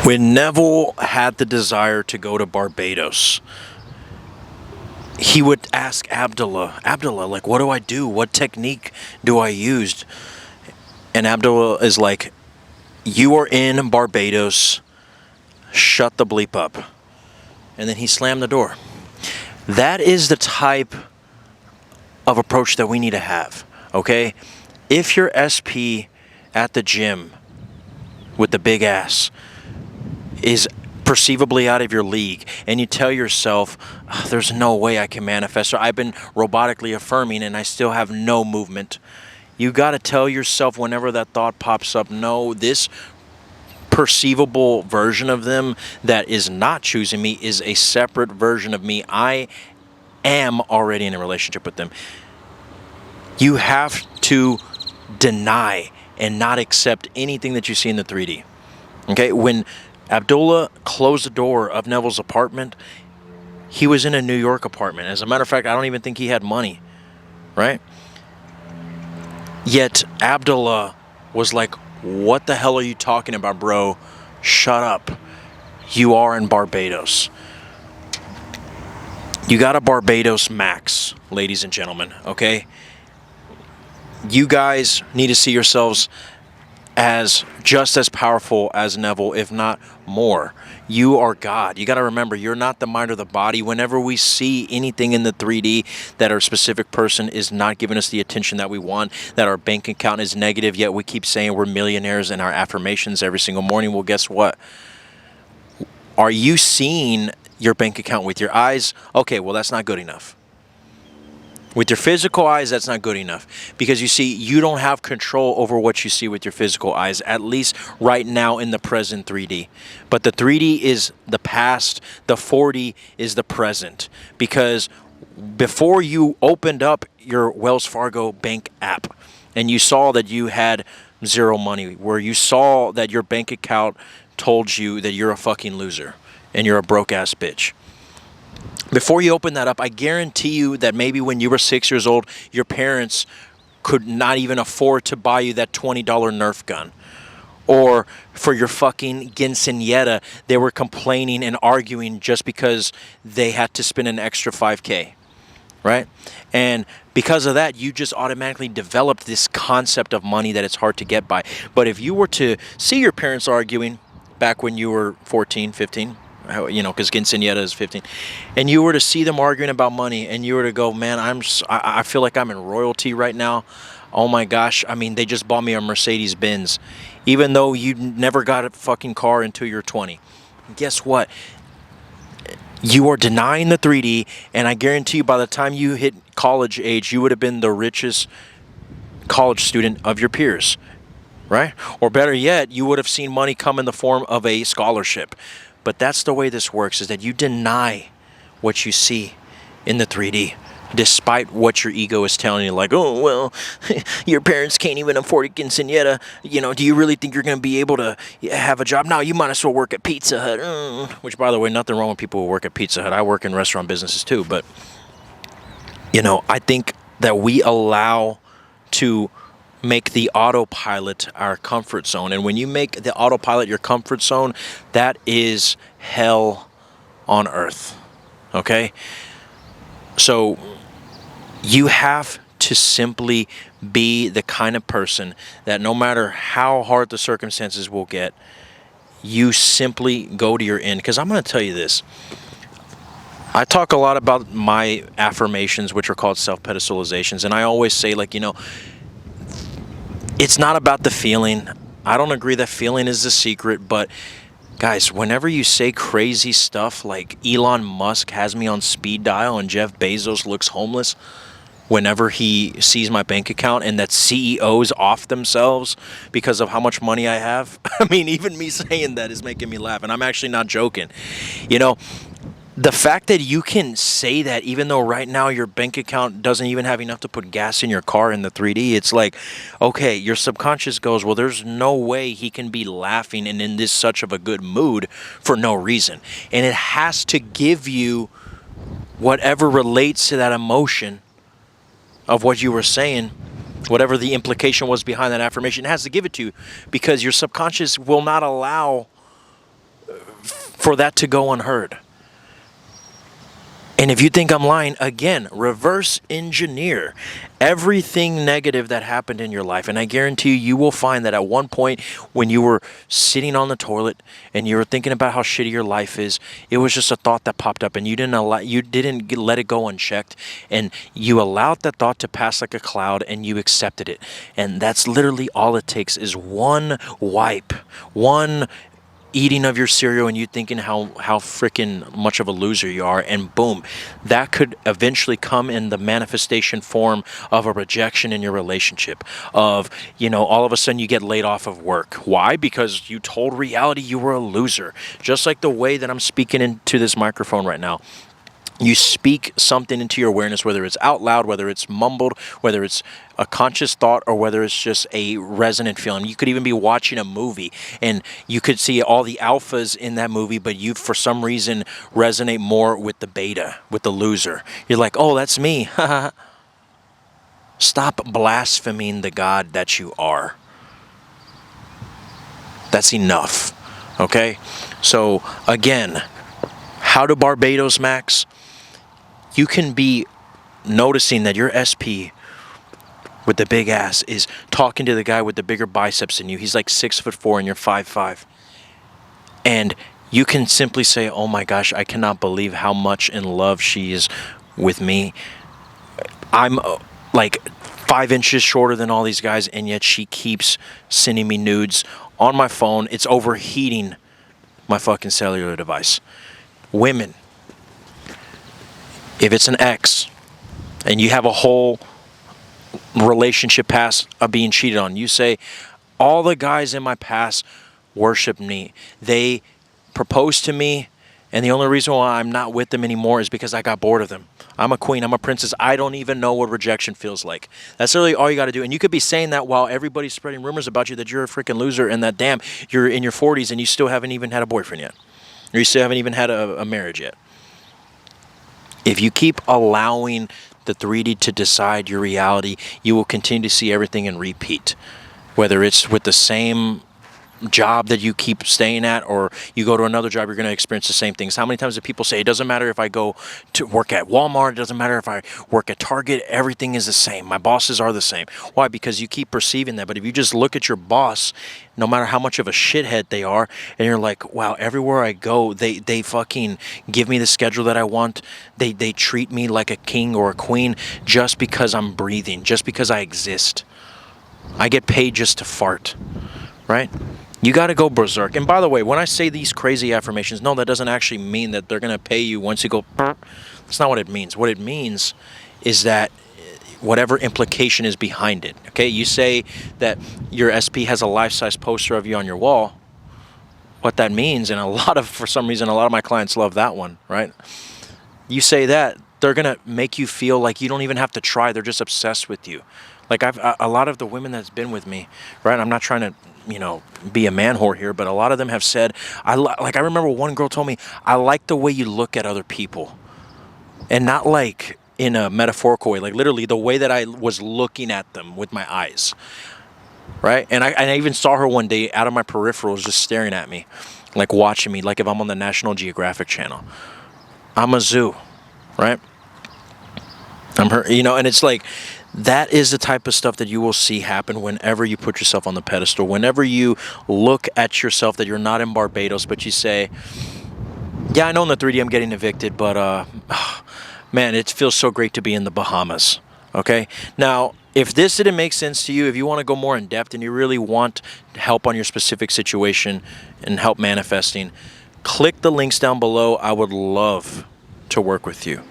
When Neville had the desire to go to Barbados, he would ask Abdullah, like, what do I do? What technique do I use? And Abdullah is like, you are in Barbados, shut the bleep up. And then he slammed the door. That is the type of approach that we need to have, okay? If your SP at the gym with the big ass is perceivably out of your league, and you tell yourself, there's no way I can manifest, or I've been robotically affirming and I still have no movement, you got to tell yourself whenever that thought pops up, no, this perceivable version of them that is not choosing me is a separate version of me. I am already in a relationship with them. You have to deny and not accept anything that you see in the 3D. Okay, when Abdullah closed the door of Neville's apartment, he was in a New York apartment. As a matter of fact, I don't even think he had money, right? Yet Abdullah was like, what the hell are you talking about, bro? Shut up. You are in Barbados. You got a Barbados Max, ladies and gentlemen, okay? You guys need to see yourselves as just as powerful as Neville, if not more. You are God. You got to remember, you're not the mind or the body. Whenever we see anything in the 3D that our specific person is not giving us the attention that we want, that our bank account is negative, yet we keep saying we're millionaires in our affirmations every single morning, well, guess what? Are you seeing your bank account with your eyes? Okay, well, that's not good enough. With your physical eyes, that's not good enough. Because you see, you don't have control over what you see with your physical eyes, at least right now in the present 3D. But the 3D is the past, the 4D is the present. Because before you opened up your Wells Fargo bank app and you saw that you had zero money, where you saw that your bank account told you that you're a fucking loser and you're a broke ass bitch. Before you open that up, I guarantee you that maybe when you were 6 years old, your parents could not even afford to buy you that $20 Nerf gun. Or for your fucking quinceañera, they were complaining and arguing just because they had to spend an extra $5K, right? And because of that, you just automatically developed this concept of money that it's hard to get by. But if you were to see your parents arguing back when you were 14, 15, you know, because quinceañera is 15, and you were to see them arguing about money, and you were to go, man, I feel like I'm in royalty right now. Oh my gosh, I mean, they just bought me a Mercedes Benz, even though you never got a fucking car until you're 20. Guess what? You are denying the 3D, and I guarantee you by the time you hit college age, you would have been the richest college student of your peers, right? Or better yet, you would have seen money come in the form of a scholarship. But that's the way this works, is that you deny what you see in the 3D, despite what your ego is telling you, like, oh, well, your parents can't even afford a quinceañera. You know, do you really think you're going to be able to have a job? No, you might as well work at Pizza Hut. Which, by the way, nothing wrong with people who work at Pizza Hut. I work in restaurant businesses too. But, you know, I think that we allow to make the autopilot our comfort zone. And when you make the autopilot your comfort zone, that is hell on earth. Okay? So you have to simply be the kind of person that no matter how hard the circumstances will get, you simply go to your end. Because I'm going to tell you this. I talk a lot about my affirmations, which are called self-pedestalizations. And I always say, like, you know, it's not about the feeling. I don't agree that feeling is the secret, but guys, whenever you say crazy stuff like Elon Musk has me on speed dial and Jeff Bezos looks homeless whenever he sees my bank account, and that CEOs off themselves because of how much money I have, I mean, even me saying that is making me laugh, and I'm actually not joking. You know, the fact that you can say that even though right now your bank account doesn't even have enough to put gas in your car in the 3D, it's like, okay, your subconscious goes, well, there's no way he can be laughing and in this such of a good mood for no reason. And it has to give you whatever relates to that emotion of what you were saying, whatever the implication was behind that affirmation. It has to give it to you because your subconscious will not allow for that to go unheard. And if you think I'm lying, again, reverse engineer everything negative that happened in your life. And I guarantee you, you will find that at one point when you were sitting on the toilet and you were thinking about how shitty your life is, it was just a thought that popped up and you didn't let it go unchecked. And you allowed that thought to pass like a cloud and you accepted it. And that's literally all it takes is one wipe, one eating of your cereal and you thinking how freaking much of a loser you are, and boom, that could eventually come in the manifestation form of a rejection in your relationship, of, you know, all of a sudden you get laid off of work. Why? Because you told reality you were a loser. Just like the way that I'm speaking into this microphone right now. You speak something into your awareness, whether it's out loud, whether it's mumbled, whether it's a conscious thought, or whether it's just a resonant feeling. You could even be watching a movie and you could see all the alphas in that movie, but you, for some reason, resonate more with the beta, with the loser. You're like, oh, that's me. Stop blaspheming the God that you are. That's enough. Okay? So, again, how to Barbados Max? You can be noticing that your SP with the big ass is talking to the guy with the bigger biceps than you. He's like 6'4" and you're 5'5". And you can simply say, oh my gosh, I cannot believe how much in love she is with me. I'm like 5 inches shorter than all these guys, and yet she keeps sending me nudes on my phone. It's overheating my fucking cellular device. Women, if it's an ex and you have a whole relationship past of being cheated on, you say, all the guys in my past worship me. They proposed to me, and the only reason why I'm not with them anymore is because I got bored of them. I'm a queen. I'm a princess. I don't even know what rejection feels like. That's really all you got to do. And you could be saying that while everybody's spreading rumors about you that you're a freaking loser and that, damn, you're in your 40s and you still haven't even had a boyfriend yet. Or you still haven't even had a marriage yet. If you keep allowing the 3D to decide your reality, you will continue to see everything in repeat. Whether it's with the same job that you keep staying at, or you go to another job, you're going to experience the same things. How many times do people say, it doesn't matter if I go to work at Walmart, it doesn't matter if I work at Target, everything is the same. My bosses are the same. Why? Because you keep perceiving that. But if you just look at your boss, no matter how much of a shithead they are, and you're like, wow, everywhere I go, they fucking give me the schedule that I want. They treat me like a king or a queen just because I'm breathing, just because I exist. I get paid just to fart, right? You got to go berserk. And by the way, when I say these crazy affirmations, no, that doesn't actually mean that they're going to pay you once you go. That's not what it means. What it means is that whatever implication is behind it. Okay, you say that your SP has a life-size poster of you on your wall. What that means, and for some reason, a lot of my clients love that one, right? You say that, they're going to make you feel like you don't even have to try. They're just obsessed with you. Like a lot of the women that's been with me, right? I'm not trying to, be a man whore here, but a lot of them have said, I remember one girl told me, I like the way you look at other people. And not like in a metaphorical way, like literally the way that I was looking at them with my eyes, right? And I even saw her one day out of my peripherals just staring at me, like watching me, like if I'm on the National Geographic channel. I'm a zoo, right? I'm her, and it's like, that is the type of stuff that you will see happen whenever you put yourself on the pedestal. Whenever you look at yourself that you're not in Barbados, but you say, yeah, I know in the 3D I'm getting evicted, but man, it feels so great to be in the Bahamas. Okay? Now, if this didn't make sense to you, if you want to go more in depth and you really want help on your specific situation and help manifesting, click the links down below. I would love to work with you.